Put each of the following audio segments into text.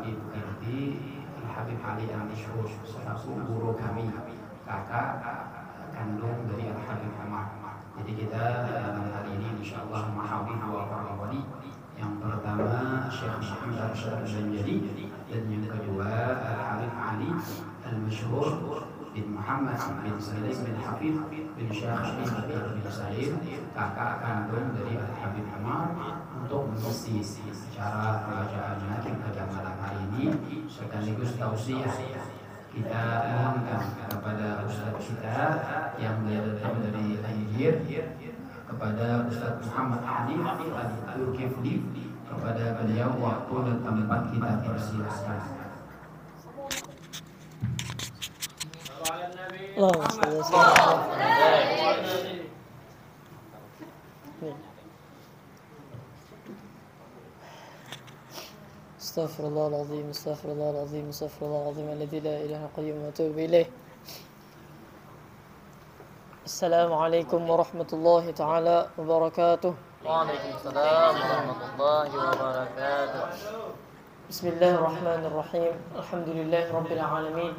Habib Irdi Habib Ali Al-Mashhur selaku guru kami, kakak kandung dari Al-Habib Umar. Jadi kita hari ini insyaallah menghadir dua orang wali. Yang pertama Syekh Muhammad Arsyad Al-Banjari, dan yang kedua Habib Ali Al-Mashhur bin Muhammad bin Salim bin Hafid bin Syekh Habib bin Salim, kakak kandung dari Al-Habib Umar, untuk mengisi cara pembacaan manaqib pada malam hari ini sekaligus tausiah. Kita mohonkan kepada Ustaz kita yang datang dari Tanjir, kepada Ustaz Muhammad Hanif Al-Zulkifli, kepada beliau waktu dan tempat kita persilahkan. Astaghfirullahaladzim, astaghfirullahaladzim, astaghfirullahaladzim, alladzi la ilaha qayyum wa atubu ilaih. Assalamualaikum warahmatullahi ta'ala wabarakatuh. Waalaikumsalam warahmatullahi wabarakatuh. Bismillahirrahmanirrahim. Alhamdulillahi rabbil alamin.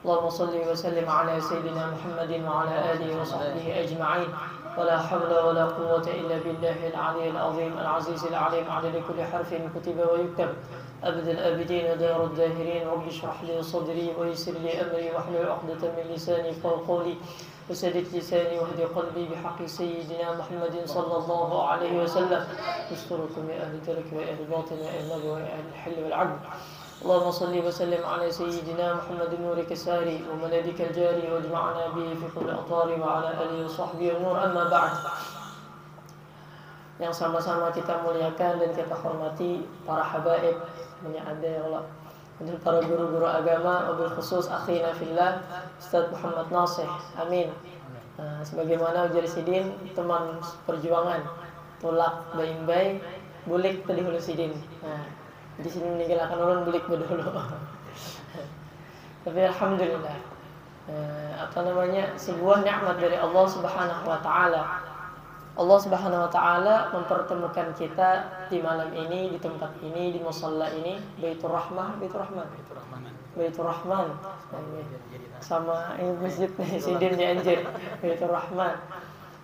Allahumma salli wa sallim ala sayyidina Muhammadin wa ala alihi wa sahbihi ajma'in. ولا حول ولا قوة إلا بالله العلي العظيم العزيز العليم عدد كل حرف كتب ويكتب أبد الآبدين دار الداهرين. رب اشرح لي صدري ويسر لي أمري واحلل عقدة من لساني يفقهوا قولي وسدد لساني واهد قلبي بحق سيدنا محمد صلى الله عليه وسلم. استركم يا أهل الترك وأهل الباطن وأهل النبي وأهل الحل والعدل. اللهم صل وسلم على سيدنا محمد نورك الساري وملاذك الجاري واجمعنا به في كل أطهار وعلى آله وصحبه النور. أما بعد. Yang sama-sama kita muliakan dan kita hormati para habaib, ada ya Allah, dan para guru-guru agama, wabil khusus akhina fillah Ustaz Muhammad Nasih, amin. Sebagaimana ujar sidin teman perjuangan, tulak baim-bay bulik tadi hulu sidin. Di sini meninggalkan ulun bulik dulu. Tapi alhamdulillah, sebuah nikmat dari Allah Subhanahu wa taala. Allah Subhanahu wa taala mempertemukan kita di malam ini, di tempat ini, di musalla ini, Baitur Rahmah, Baitur Rahman. Baitur Rahman. Sama ini masjid Sidin di Anjir, Baitur Rahman.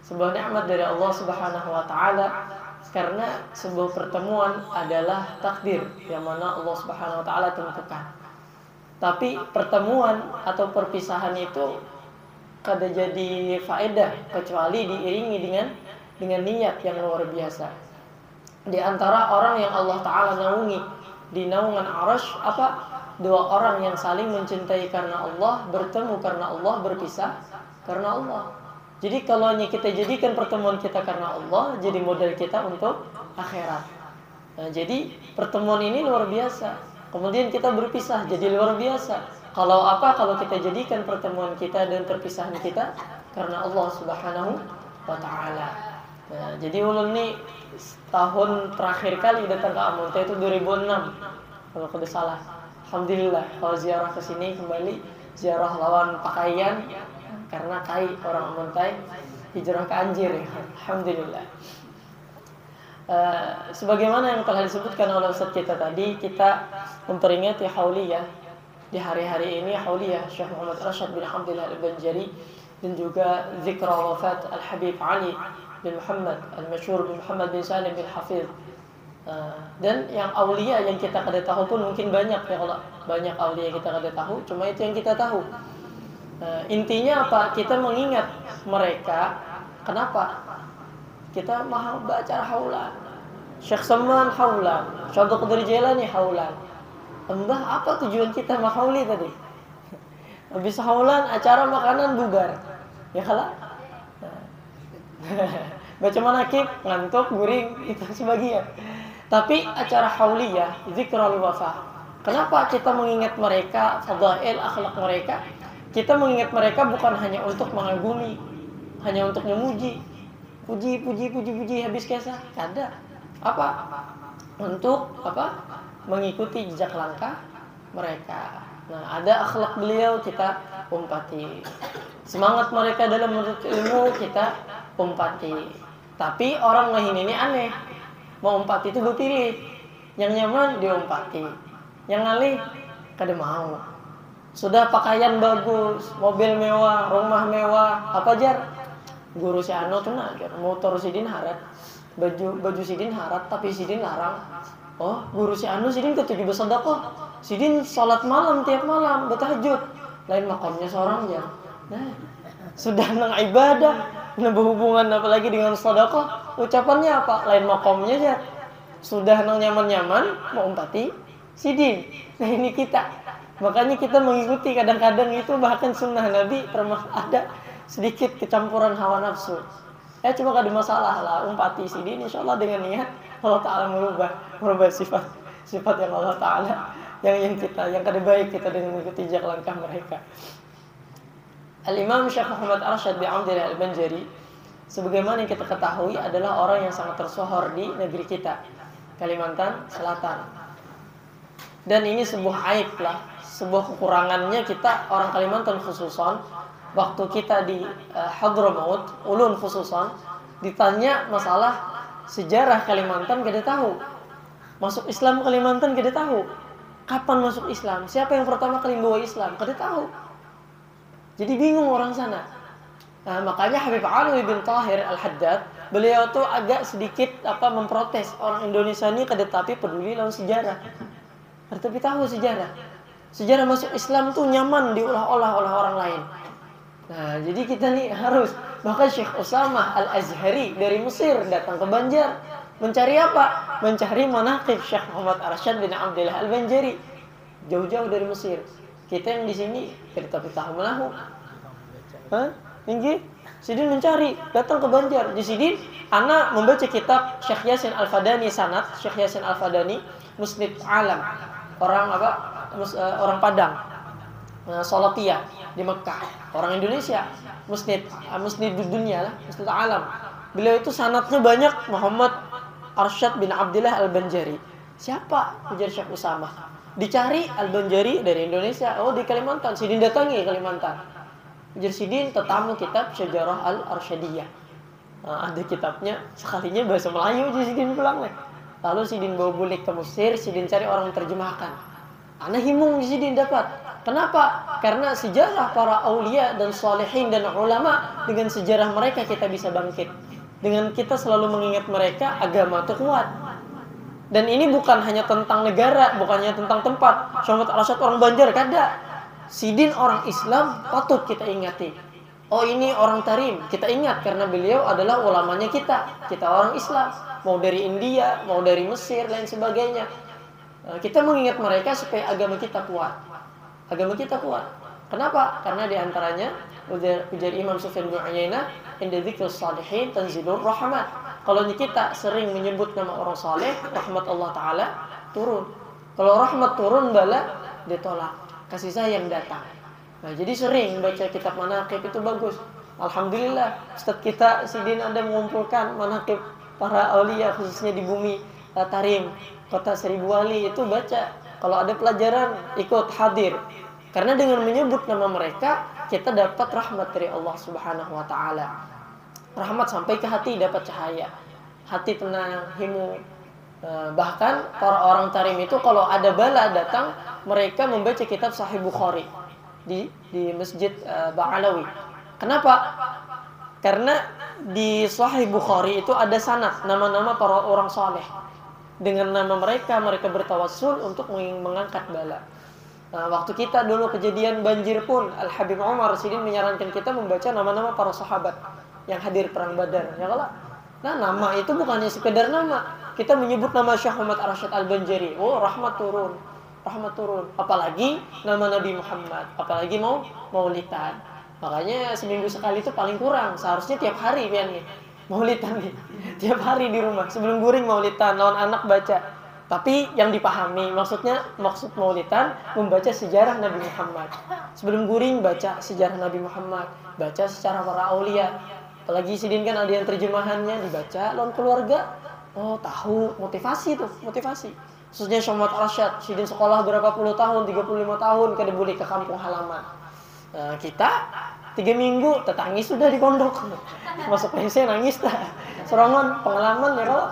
Sebuah nikmat dari Allah Subhanahu wa taala. Karena sebuah pertemuan adalah takdir yang mana Allah Subhanahu wa taala tentukan. Tapi pertemuan atau perpisahan itu kada jadi faedah kecuali diiringi dengan niat yang luar biasa. Di antara orang yang Allah taala naungi di naungan Arasy dua orang yang saling mencintai karena Allah, bertemu karena Allah, berpisah karena Allah. Jadi kalau kita jadikan pertemuan kita karena Allah jadi modal kita untuk akhirat. Nah, jadi pertemuan ini luar biasa. Kemudian kita berpisah jadi luar biasa. Kalau kita jadikan pertemuan kita dan perpisahan kita karena Allah Subhanahu wa taala. Nah, jadi ulun nih tahun terakhir kali datang ke Amuntai itu 2006 kalau tidak salah. Alhamdulillah kalau ziarah ke sini kembali ziarah lawan pakaian. Karena kai orang Amuntai hijrah ke Anjir, alhamdulillah. Sebagaimana yang telah disebutkan oleh Ustaz kita tadi, kita memperingati hauliyah di hari-hari ini, hauliyah Syekh Muhammad Arsyad bin Abdullah Al-Banjari, dan juga zikra wafat Al-Habib Ali bin Muhammad Al-Mashhur bin Muhammad bin Salim bin Hafidh. Dan yang aulia yang kita kada tahu pun mungkin banyak ya Allah. Banyak aulia yang kita kada tahu, cuma itu yang kita tahu. Intinya apa? Kita mengingat mereka. Kenapa? Kita maha baca haulan. Syekh Saman haulan, Syekh Abdul Qadir Jailani haulan. Mbah, apa tujuan kita mahauli tadi? Habis haulan acara makanan bubar. Ya kalah. Baca manaqib, ngantuk, guring, itu sebagian. Tapi acara hauliyah, zikrul wafah. Kenapa kita mengingat mereka, fadail akhlak mereka? Kita mengingat mereka bukan hanya untuk mengagumi, hanya untuk memuji, puji habis kisah, kada. Apa? Untuk mengikuti jejak langkah mereka. Nah, ada akhlak beliau kita umpati. Semangat mereka dalam menuntut ilmu kita umpati. Tapi orang lain ini aneh. Mau umpati itu berpilih. Yang nyaman diumpati. Yang ngalih kada mau. Sudah pakaian bagus, mobil mewah, rumah mewah, apa jar? Guru si anu tuh jar, motor sidin harat, baju sidin harat, tapi sidin larang. Oh, guru si anu sidin ketujuh bersedekah. Sidin sholat malam tiap malam, bertahajud. Lain makamnya seorang jar. Nah, sudah nang ibadah, nah berhubungan apalagi dengan sedekah, ucapannya apa? Lain makamnya jar. Sudah nang nyaman-nyaman, mau umpati sidin. Nah ini kita. Makanya kita mengikuti kadang-kadang itu bahkan sunnah Nabi pernah ada sedikit kecampuran hawa nafsu. Cuma ada masalah lah umpati sidin insyaallah dengan niat Allah Ta'ala merubah sifat yang Allah Ta'ala yang kada baik kita dengan mengikuti jejak langkah mereka. Al-Imam Syekh Muhammad Arsyad bin Abdillah Al-Banjari sebagaimana yang kita ketahui adalah orang yang sangat tersohor di negeri kita, Kalimantan Selatan. Dan ini sebuah aib lah, sebuah kekurangannya kita orang Kalimantan khususan. Waktu kita di Hadramaut, Ulun khususan, ditanya masalah sejarah Kalimantan kada tahu. Masuk Islam Kalimantan kada tahu. Kapan masuk Islam? Siapa yang pertama kali bawa Islam? Kada tahu. Jadi bingung orang sana. Nah, makanya Habib Alwi bin Tahir Al-Haddad, beliau tuh agak sedikit memprotes orang Indonesia ini kada tapi peduli lawan sejarah. Tapi tahu sejarah. Sejarah masuk Islam tuh nyaman diolah-olah oleh orang lain. Nah, jadi kita nih harus. Bahkan Syekh Usamah Al-Azhari dari Mesir datang ke Banjar. Mencari apa? Mencari manaqib Syekh Muhammad Arsyad bin Abdillah Al-Banjari. Jauh-jauh dari Mesir. Kita yang di sini kita tahu melahu. Hah? Tinggi? Sidin mencari, datang ke Banjar. Di sini anak membaca kitab Syekh Yasin Al-Fadani sanad, Syekh Yasin Al-Fadani Musnid Alam. Orang Padang, Salatiyah di Mekah, orang Indonesia, Musnid dunia lah, Musnid Alam. Beliau itu sanadnya banyak, Muhammad Arsyad bin Abdillah Al-Banjari. Siapa? Ujar Syekh Usamah. Dicari Al-Banjari dari Indonesia, oh di Kalimantan. Sidin datangi Kalimantan. Ujar Sidin tetamu kitab Syajarah Al-Arsyadiyah. Ada kitabnya, sekalinya bahasa Melayu aja Sidin pulang lah. Lalu Sidin bawa bulik ke Mesir, Sidin cari orang terjemahkan. Anak himung di Sidin dapat. Kenapa? Karena sejarah para aulia dan salihin dan ulama, dengan sejarah mereka kita bisa bangkit. Dengan kita selalu mengingat mereka, agama itu kuat. Dan ini bukan hanya tentang negara, bukan hanya tentang tempat. Syekh Muhammad Arsyad orang Banjar, kada. Sidin orang Islam, patut kita ingati. Oh ini orang Tarim, kita ingat karena beliau adalah ulamanya kita. Kita orang Islam. Mau dari India, mau dari Mesir, lain sebagainya. Kita mengingat mereka supaya agama kita kuat. Agama kita kuat. Kenapa? Karena diantaranya ujar Imam Sufyan bin Uyainah, inda dzikrus salihin tanzilur rahmat. Kalau kita sering menyebut nama orang saleh, rahmat Allah Ta'ala turun. Kalau rahmat turun, bala ditolak. Kasih sayang datang. Nah, jadi sering baca kitab manaqib itu bagus. Alhamdulillah, Ustaz kita Sidin ada mengumpulkan manaqib para aulia khususnya di bumi Tarim, kota Seribu Wali itu baca. Kalau ada pelajaran ikut hadir. Karena dengan menyebut nama mereka kita dapat rahmat dari Allah Subhanahu wa taala. Rahmat sampai ke hati, dapat cahaya. Hati tenang, himu. Bahkan para orang Tarim itu kalau ada bala datang, mereka membaca kitab Sahih Bukhari di Masjid Ba'alawi. Kenapa? Karena di Sahih Bukhari itu ada sanad nama-nama para orang saleh. Dengan nama mereka bertawassul untuk mengangkat bala. Waktu kita dulu kejadian banjir pun, Al-Habib Umar Sidin menyarankan kita membaca nama-nama para sahabat yang hadir perang Badar. Ya kalau, nah nama itu bukannya sekedar nama. Kita menyebut nama Syekh Muhammad Arsyad Al-Banjari. Oh, rahmat turun. Rahmat turun. Apalagi nama Nabi Muhammad. Apalagi maulidan. Makanya seminggu sekali itu paling kurang. Seharusnya tiap hari pian nih. Maulidan nih. Tiap hari di rumah. Sebelum guring maulidan, lawan anak baca. Tapi yang dipahami, maksud maulidan membaca sejarah Nabi Muhammad. Sebelum guring baca sejarah Nabi Muhammad, baca secara para aulia. Apalagi Sidin kan ada yang terjemahannya dibaca lawan keluarga. Oh, tahu motivasi tuh, motivasi. Khususnya Syekh Muhammad Arsyad, Sidin sekolah berapa puluh tahun, 35 tahun kada boleh ke kampung halaman. Kita 3 minggu tetangis sudah di pondok. Masuk WC nangis dah. Serongan pengalaman ya kalau.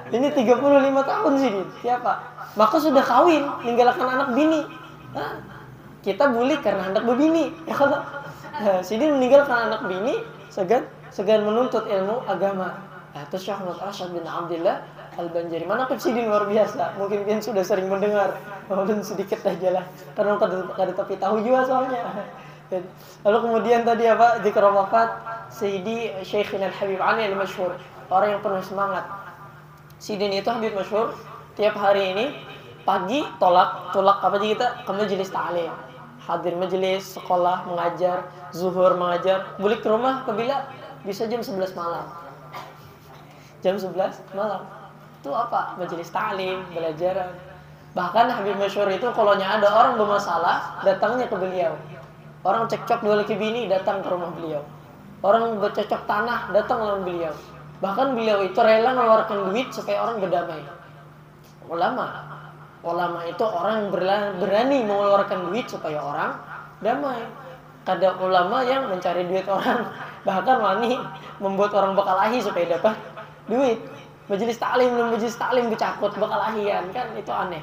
Ini 35 tahun sih, siapa? Maka sudah kawin, meninggalkan anak bini. Hah? Kita bully karena anak berbini. Ya kalau Sidin meninggalkan anak bini, segan menuntut ilmu agama. Terus Syekh Muhammad Arsyad bin Abdillah Al-Banjari. Mana Sidin luar biasa. Mungkin kalian sudah sering mendengar. Walaupun sedikit aja lah. Karena kada tapi tahu juga soalnya. Lalu kemudian tadi apa? Zikr wafat Sayyidi Syekhina Habib Ali Al-Masyhur. Orang yang penuh semangat. Sidin itu Habib masyhur. Tiap hari ini pagi tolak apa aja kita ke majelis ta'lim. Hadir majelis, sekolah, mengajar, zuhur mengajar. Balik ke rumah kebila bisa jam 11 malam. Jam 11 malam. Itu apa? Majelis ta'lim, belajaran. Bahkan Habib masyhur itu kalau ada orang bermasalah, datangnya ke beliau. Orang cekcok dua laki bini, datang ke rumah beliau. Orang bercocok tanah, datang ke rumah beliau. Bahkan beliau itu rela mengeluarkan duit supaya orang berdamai. Ulama itu orang yang berani mengeluarkan duit supaya orang damai. Kada ulama yang mencari duit orang, bahkan wani membuat orang berkelahi supaya dapat duit. Majelis taklim bercakut berkelahian, kan itu aneh.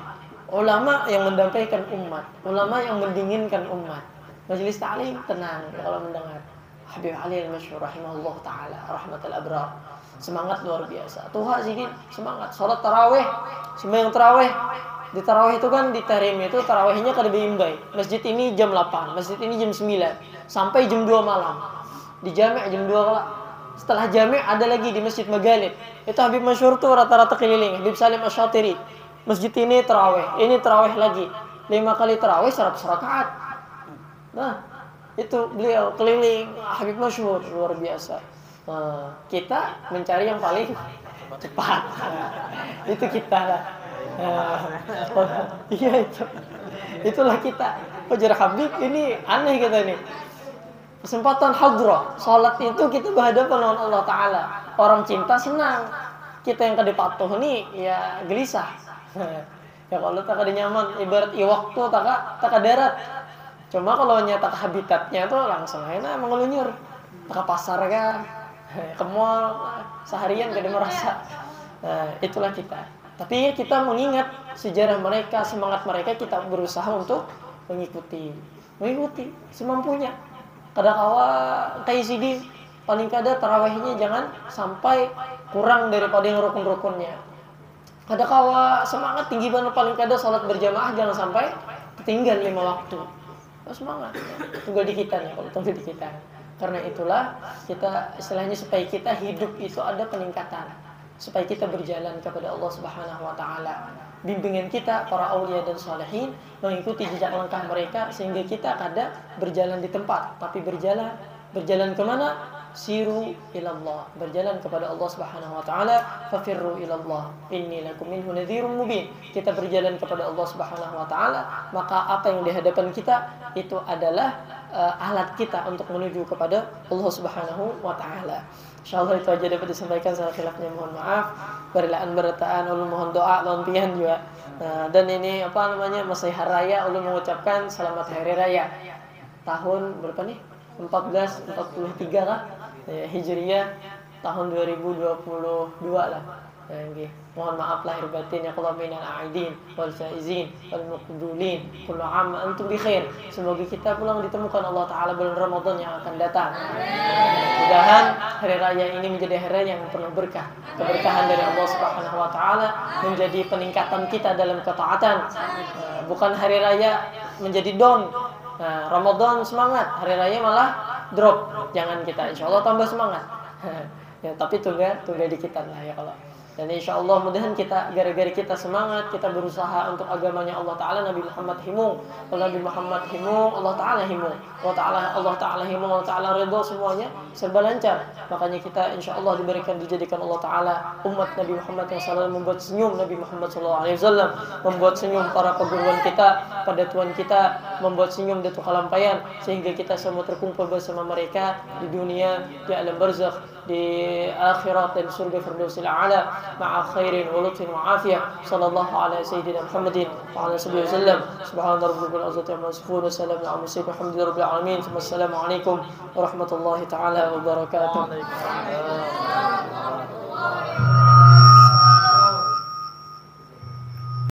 Ulama yang mendampaikan umat, ulama yang mendinginkan umat. Majelis taklim tenang kalau mendengar. Habib Ali Al-Masyhur rahimahullah taala rahmatul abrar. Semangat luar biasa. Tuhan sedikit semangat. Salat tarawih, sembahyang tarawih. Di tarawih itu kan di Tahrim itu tarawihnya kada beimbai. Masjid ini jam 8, masjid ini jam 9 sampai jam 2 malam. Di jami' jam 2 lah. Setelah jami' ada lagi di Masjid Magalib. Itu Habib masyhur tuh rata-rata keliling. Habib Salim Asy-Syatiri. Masjid ini tarawih, ini tarawih lagi. 5 kali tarawih 100 rakaat. Nah, itu beliau keliling. Habib masyhur luar biasa. Kita mencari yang paling cepat. Itu kita lah. Iya itulah kita. Ujar Habib ini aneh kita nih. Kesempatan hadrah, salat itu kita berhadapan dengan Allah Taala. Orang cinta senang. Kita yang kada patuh nih ya gelisah. Ya kalau tak ada nyaman, ibarat iwak tuh tak darat. Cuma kalau nyata ke habitatnya tuh langsung enak mengelunyur. Tak pasar kan, ke mall seharian kada merasa. Nah, itulah kita. Tapi kita mengingat sejarah mereka, semangat mereka, kita berusaha untuk mengikuti semampunya. Kadang-kala kayak Sidin, paling kada tarawihnya jangan sampai kurang daripada yang rukun-rukunnya. Kadang-kala semangat tinggi banget, paling kada salat berjamaah jangan sampai ketinggal 5 waktu. Semangat. Tunggal di kita nih, kalau tunggal di kita. Karena itulah kita istilahnya supaya kita hidup itu ada peningkatan. Supaya kita berjalan kepada Allah Subhanahu wa taala. Bimbingan kita para aulia dan salihin mengikuti jejak langkah mereka sehingga kita kada berjalan di tempat tapi berjalan kemana? Siru ilallah, berjalan kepada Allah Subhanahu wa taala. Fafirru ilallah, inni lakum minhu nadhirun mubin. Kita berjalan kepada Allah Subhanahu wa taala, maka apa yang di hadapan kita itu adalah alat kita untuk menuju kepada Allah Subhanahu wa taala. Insyaallah itu aja dapat disampaikan, salah khilafnya mohon maaf. Barilaan berataan ulun mohon doa lawan pian juga. Dan ini masih hari raya, ulun mengucapkan selamat hari raya. Tahun berapa nih? 1443 kah? Hijriyah tahun 2022 lah. Mohon maaf lahir batin ya Allah minal a'idin wal faizin wal muqbulin. Kullu 'am antum bi khair. Semoga kita pulang ditemukan Allah taala bulan Ramadan yang akan datang. Mudah-mudahan hari raya ini menjadi hari raya yang penuh berkah. Keberkahan dari Allah Subhanahu wa taala menjadi peningkatan kita dalam ketaatan. Bukan hari raya menjadi down. Ramadan semangat, hari raya malah drop. Jangan kita, insyaallah tambah semangat. Ya, tapi tunggal di kita lah ya Allah. Dan insyaallah mudahan kita gara-gara kita semangat, kita berusaha untuk agamanya Allah taala, Nabi Muhammad himu. Kalau Nabi Muhammad himu, Allah taala himu. Allah taala himu, Allah taala ridha, semuanya serba lancar. Makanya kita insyaallah dijadikan Allah taala umat Nabi Muhammad yang selalu membuat senyum Nabi Muhammad sallallahu alaihi wasallam, membuat senyum para keguruan kita, pada Tuhan kita, membuat senyum Datuk Kalampayan sehingga kita semua terkumpul bersama mereka di dunia, di alam barzakh, di akhirat dan surga firdausil a'la ma'a khairin wa lutfin wa afiyah. Sallallahu ala sayyidina Muhammadin wa ala sahbihi wasallam. Subhana rabbika izzati amma yasifun wa salamun ala mursalin walhamdulillahi rabbil alamin. Wassalamu alaikum warahmatullahi taala wabarakatuh.